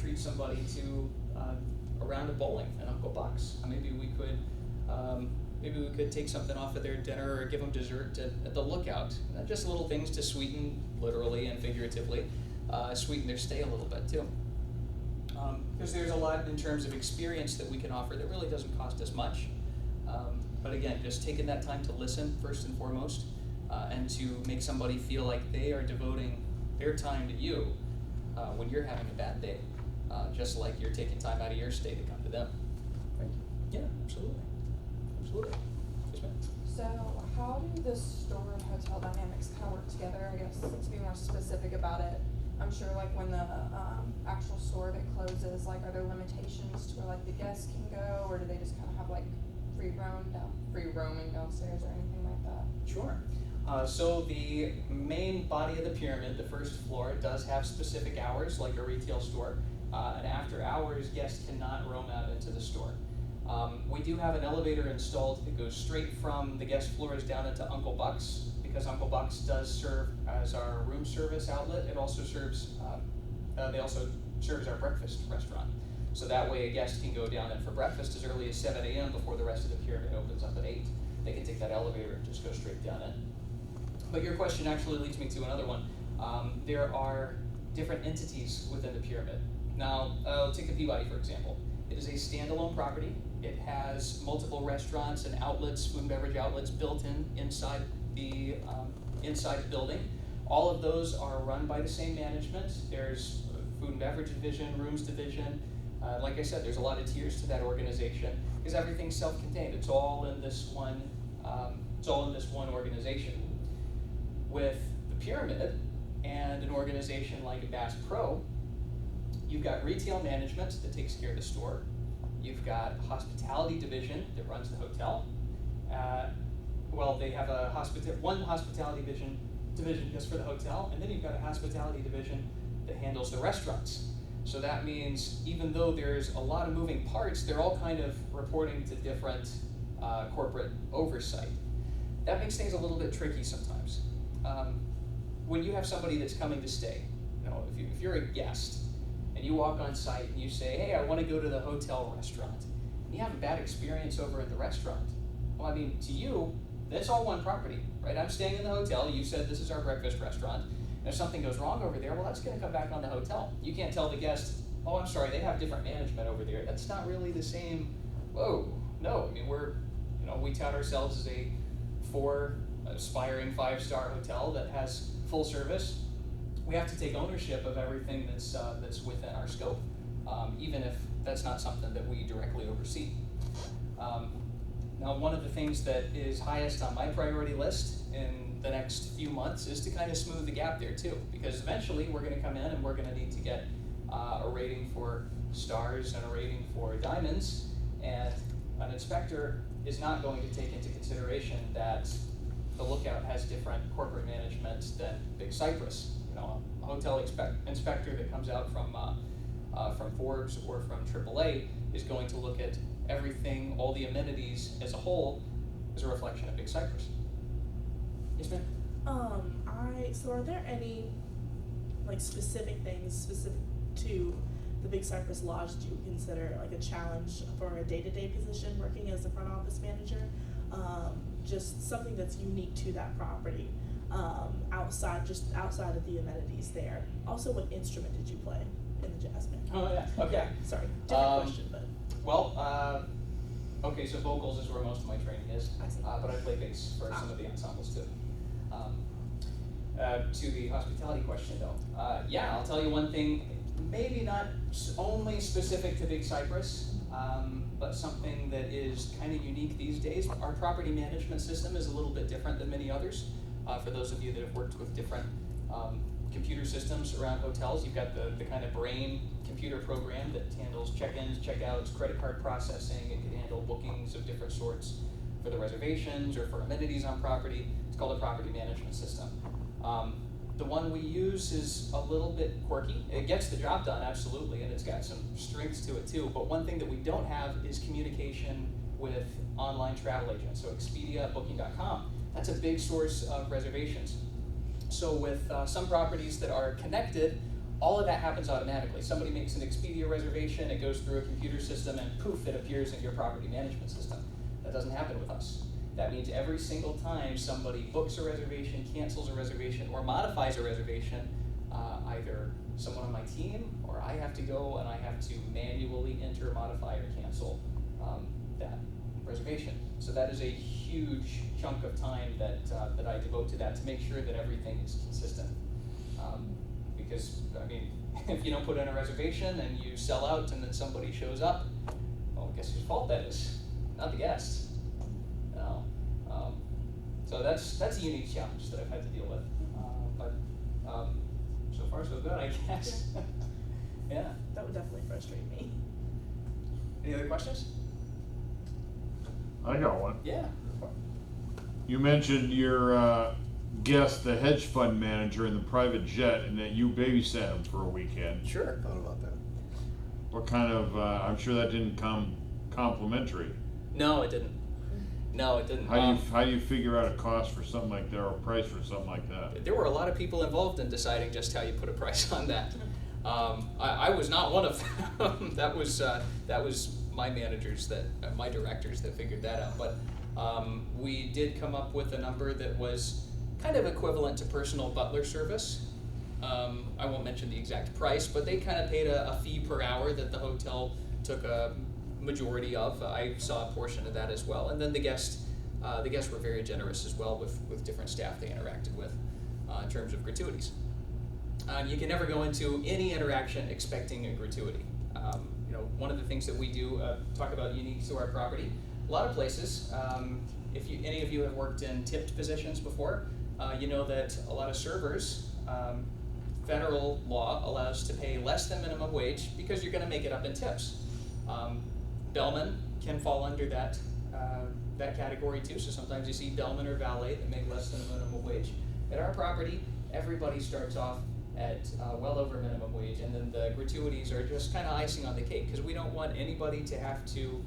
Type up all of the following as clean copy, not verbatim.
treat somebody to a round of bowling at Uncle Buck's. Maybe we could take something off of their dinner or give them dessert at the Lookout. Just little things to sweeten, literally and figuratively, sweeten their stay a little bit too. Because there's a lot in terms of experience that we can offer that really doesn't cost us much. But again, just taking that time to listen first and foremost, and to make somebody feel like they are devoting their time to you when you're having a bad day, just like you're taking time out of your stay to come to them. Thank you. Yeah, absolutely. Absolutely. Yes, ma'am. So how do the store and hotel dynamics kind of work together? I guess to be more specific about it, I'm sure like when the actual store that closes, like are there limitations to where like the guests can go, or do they just kind of have like free roaming downstairs or anything like that? Sure. So the main body of the pyramid, the first floor, does have specific hours like a retail store. And after hours, guests cannot roam out into the store. We do have an elevator installed that goes straight from the guest floors down into Uncle Buck's, because Uncle Buck's does serve as our room service outlet. It also serves, they also serves our breakfast restaurant. So that way a guest can go down in for breakfast as early as 7 a.m. before the rest of the pyramid opens up at 8. They can take that elevator and just go straight down in. But your question actually leads me to another one. There are different entities within the pyramid. Now, take the Peabody, for example. It is a standalone property. It has multiple restaurants and outlets, food and beverage outlets built inside the building. All of those are run by the same management. There's food and beverage division, rooms division. Like I said, there's a lot of tiers to that organization because everything's self-contained. It's all in this one. It's all in this one organization. With the pyramid and an organization like Bass Pro, you've got retail management that takes care of the store. You've got a hospitality division that runs the hotel. They have one hospitality division just for the hotel, and then you've got a hospitality division that handles the restaurants. So that means even though there's a lot of moving parts, they're all kind of reporting to different corporate oversight. That makes things a little bit tricky sometimes. When you have somebody that's coming to stay, if you're a guest and you walk on site and you say, hey, I want to go to the hotel restaurant, and you have a bad experience over at the restaurant, well, I mean, to you, that's all one property, right? I'm staying in the hotel, you said this is our breakfast restaurant, and if something goes wrong over there, well, that's going to come back on the hotel. You can't tell the guest, oh, I'm sorry, they have different management over there. That's not really the same. Whoa, no, I mean, we tout ourselves as a aspiring 5-star hotel that has full service. We have to take ownership of everything that's within our scope, even if that's not something that we directly oversee. Now, one of the things that is highest on my priority list in the next few months is to kind of smooth the gap there too, because eventually we're going to come in and we're going to need to get a rating for stars and a rating for diamonds, and an inspector is not going to take into consideration that the Lookout has different corporate management than Big Cypress. A hotel inspector that comes out from Forbes or from AAA is going to look at everything, all the amenities as a whole, as a reflection of Big Cypress. Yes, ma'am? So are there any specific things specific to the Big Cypress Lodge do you consider like a challenge for a day-to-day position working as a front office manager? Just something that's unique to that property, outside of the amenities there. Also, what instrument did you play in the jazz band? Oh yeah, okay. Sorry, different question, but. Well, okay, so vocals is where most of my training is, I see. but I play bass for some of the ensembles too. To the hospitality question though, yeah, I'll tell you one thing, maybe not only specific to Big Cypress, but something that is kind of unique these days. Our property management system is a little bit different than many others. For those of you that have worked with different computer systems around hotels, you've got the kind of brain computer program that handles check-ins, check-outs, credit card processing. It can handle bookings of different sorts for the reservations or for amenities on property. It's called a property management system. The one we use is a little bit quirky. It gets the job done, absolutely, and it's got some strengths to it too. But one thing that we don't have is communication with online travel agents. So Expedia, Booking.com, that's a big source of reservations. So with some properties that are connected all of that happens automatically. Somebody makes an Expedia reservation, it goes through a computer system, and poof, it appears in your property management system. That doesn't happen with us. That means every single time somebody books a reservation, cancels a reservation, or modifies a reservation, either someone on my team or I have to go and I have to manually enter, modify, or cancel that reservation. So that is a huge chunk of time that I devote to that to make sure that everything is consistent. Because, I mean, if you don't put in a reservation and you sell out and then somebody shows up, well, guess whose fault that is? Not the guest. No. So that's a unique challenge that I've had to deal with. But so far so good, I guess. Yeah. That would definitely frustrate me. Any other questions? I got one. Yeah. You mentioned your guest, the hedge fund manager in the private jet, and that you babysat him for a weekend. Sure. Thought about that. What kind of, I'm sure that didn't come complimentary. No, it didn't. No, it didn't. How do you figure out a cost for something like that or a price for something like that? There were a lot of people involved in deciding just how you put a price on that. I was not one of them. that was my managers, my directors that figured that out. But we did come up with a number that was kind of equivalent to personal butler service. I won't mention the exact price, but they kind of paid a fee per hour that the hotel took a majority of. I saw a portion of that as well. And then the guests were very generous as well with different staff they interacted with in terms of gratuities. You can never go into any interaction expecting a gratuity. One of the things that we do, talk about unique to our property, a lot of places, if any of you have worked in tipped positions before, you know that a lot of servers, federal law allows to pay less than minimum wage because you're going to make it up in tips. Bellmen can fall under that category too. So sometimes you see bellman or valet that make less than a minimum wage. At our property, everybody starts off at well over minimum wage, and then the gratuities are just kind of icing on the cake because we don't want anybody to have to.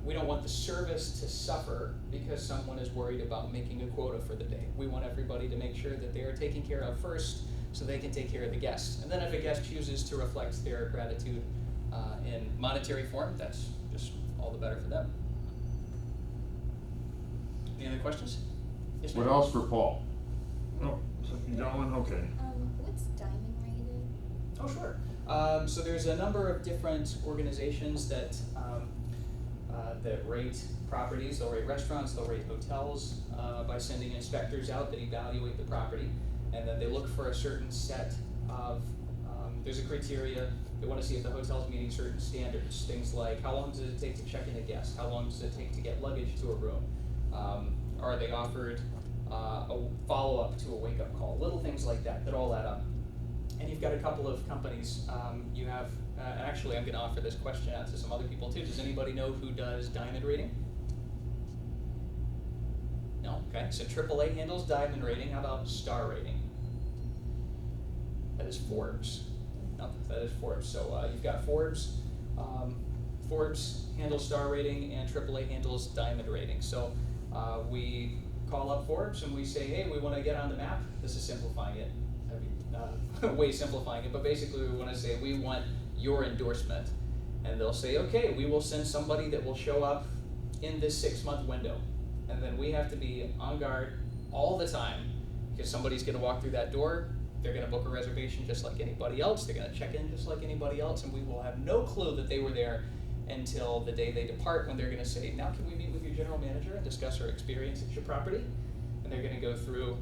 We don't want the service to suffer because someone is worried about making a quota for the day. We want everybody to make sure that they are taken care of first so they can take care of the guest. And then if a guest chooses to reflect their gratitude in monetary form, that's just all the better for them. Any other questions? Yes, What ma'am? else for Paul? Oh, you got one? Okay. What's diamond rated? Oh, sure. So there's a number of different organizations that rate properties. They'll rate restaurants, they'll rate hotels by sending inspectors out that evaluate the property, and then they look for a certain set of, there's a criteria. They want to see if the hotel's meeting certain standards. Things like how long does it take to check in a guest? How long does it take to get luggage to a room? Are they offered a follow-up to a wake-up call? Little things like that all add up. And you've got a couple of companies. You have, actually I'm going to offer this question out to some other people too. Does anybody know who does diamond rating? No? Okay, so AAA handles diamond rating. How about star rating? That is Forbes. No, that is Forbes. So you've got Forbes. Forbes handles star rating and AAA handles diamond rating. So we call up Forbes and we say, hey, we want to get on the map. This is simplifying it. Way simplifying it, but basically we want to say we want your endorsement, and they'll say, okay, we will send somebody that will show up in this 6-month window, and then we have to be on guard all the time because somebody's going to walk through that door. They're going to book a reservation just like anybody else. They're going to check in just like anybody else, and we will have no clue that they were there until the day they depart, when they're going to say, now can we meet with your general manager and discuss our experience at your property? And they're going to go through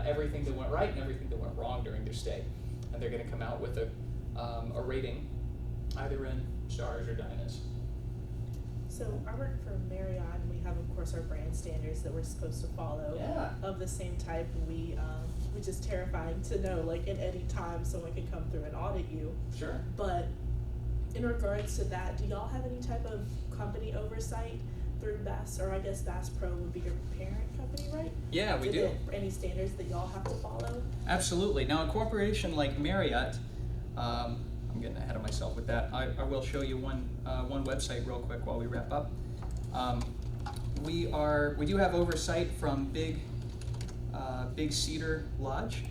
everything that went right and everything that went wrong during their stay. And they're going to come out with a rating, either in stars or diamonds. So I work for Marriott, and we have, of course, our brand standards that we're supposed to follow. Yeah. Of the same type, which is terrifying to know, like at any time someone could come through and audit you. Sure. But in regards to that, do y'all have any type of company oversight through Bass, or I guess Bass Pro would be your parent company, right? Yeah, we do. Any standards that y'all have to follow? Absolutely. Now, a corporation like Marriott, I'm getting ahead of myself with that. I will show you one website real quick while we wrap up. We do have oversight from Big Cedar Lodge.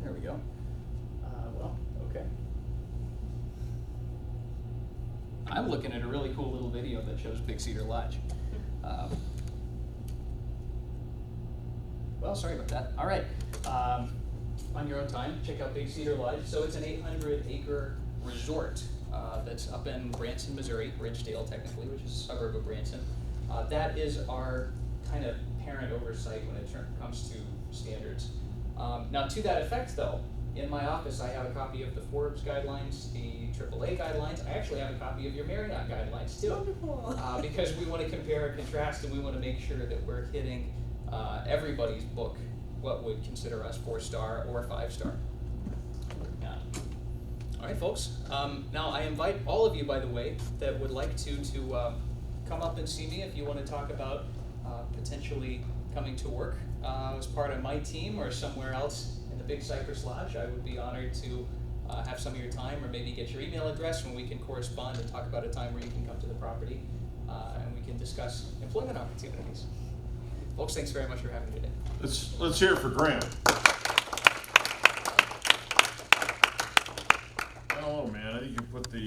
There we go. Well, okay. I'm looking at a really cool little video that shows Big Cedar Lodge. Well, sorry about that. All right. On your own time, check out Big Cedar Lodge. So it's an 800-acre resort that's up in Branson, Missouri, Ridgedale technically, which is a suburb of Branson. That is our kind of parent oversight when it comes to standards. Now, to that effect, though, in my office, I have a copy of the Forbes guidelines, the AAA guidelines. I actually have a copy of your Marriott guidelines too, Wonderful. because we want to compare and contrast, and we want to make sure that we're hitting everybody's book what would consider us 4-star or 5-star. Yeah. All right, folks. Now I invite all of you, by the way, that would like to come up and see me if you want to talk about potentially coming to work as part of my team or somewhere else in the Big Cypress Lodge. I would be honored to have some of your time, or maybe get your email address, and we can correspond and talk about a time where you can come to the property and we can discuss employment opportunities. Folks, thanks very much for having me today. Let's hear it for Graham. Hello, man. I think you put the